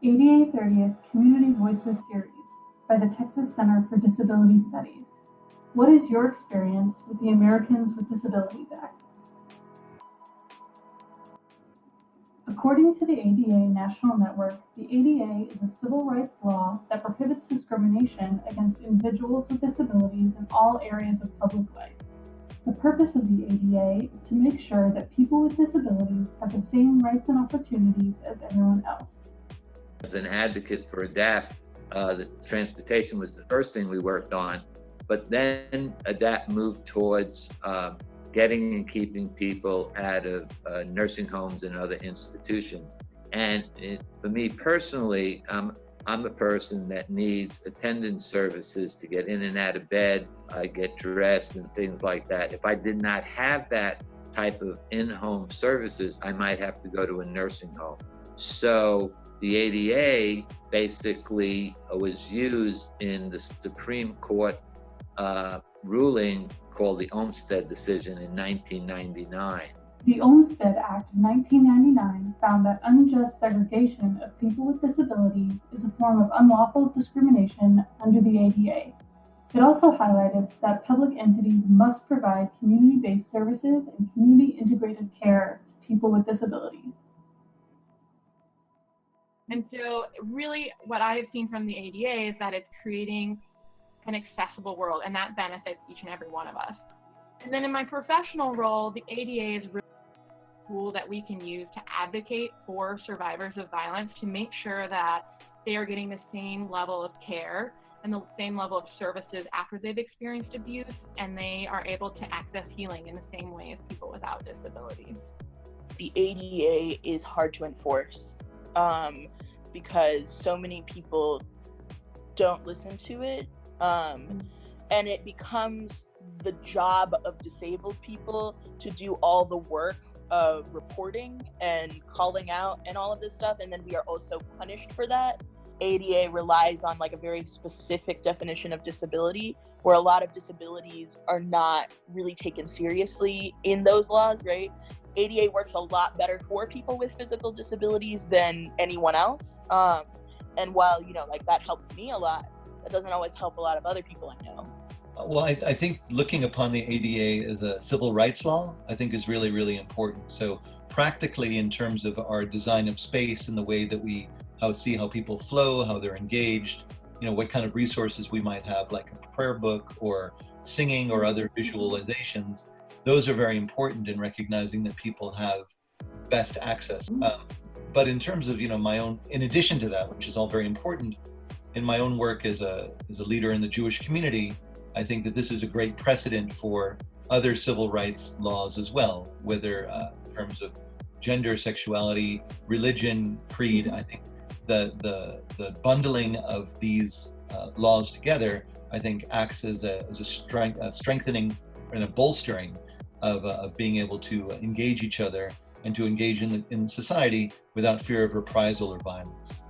ADA 30th Community Voices Series by the Texas Center for Disability Studies. What is your experience with the Americans with Disabilities Act? According to the ADA National Network, the ADA is a civil rights law that prohibits discrimination against individuals with disabilities in all areas of public life. The purpose of the ADA is to make sure that people with disabilities have the same rights and opportunities as everyone else. As an advocate for ADAPT, the transportation was the first thing we worked on, but then ADAPT moved towards getting and keeping people out of nursing homes and other institutions. And for me personally, I'm a person that needs attendance services to get in and out of bed, get dressed and things like that. If I did not have that type of in-home services, I might have to go to a nursing home. So the ADA basically was used in the Supreme Court ruling called the Olmstead decision in 1999. The Olmstead Act of 1999 found that unjust segregation of people with disabilities is a form of unlawful discrimination under the ADA. It also highlighted that public entities must provide community-based services and community-integrated care to people with disabilities. And so really what I have seen from the ADA is that it's creating an accessible world, and that benefits each and every one of us. And then in my professional role, the ADA is really a tool that we can use to advocate for survivors of violence to make sure that they are getting the same level of care and the same level of services after they've experienced abuse, and they are able to access healing in the same way as people without disabilities. The ADA is hard to enforce because so many people don't listen to it, and it becomes the job of disabled people to do all the work of reporting and calling out and all of this stuff, and then we are also punished for that. ADA relies on like a very specific definition of disability, where a lot of disabilities are not really taken seriously in those laws, right? ADA works a lot better for people with physical disabilities than anyone else. And while, like that helps me a lot, that doesn't always help a lot of other people I know. Well, I think looking upon the ADA as a civil rights law, I think is really, really important. So practically in terms of our design of space and the way that we see how people flow, how they're engaged, what kind of resources we might have, like a prayer book or singing or other visualizations, those are very important in recognizing that people have best access. But in terms of, my own, in addition to that, which is all very important, in my own work as a leader in the Jewish community, I think that this is a great precedent for other civil rights laws as well, whether in terms of gender, sexuality, religion, creed. I think the bundling of these laws together, I think, acts as a strengthening and a bolstering of being able to engage each other and to engage in society without fear of reprisal or violence.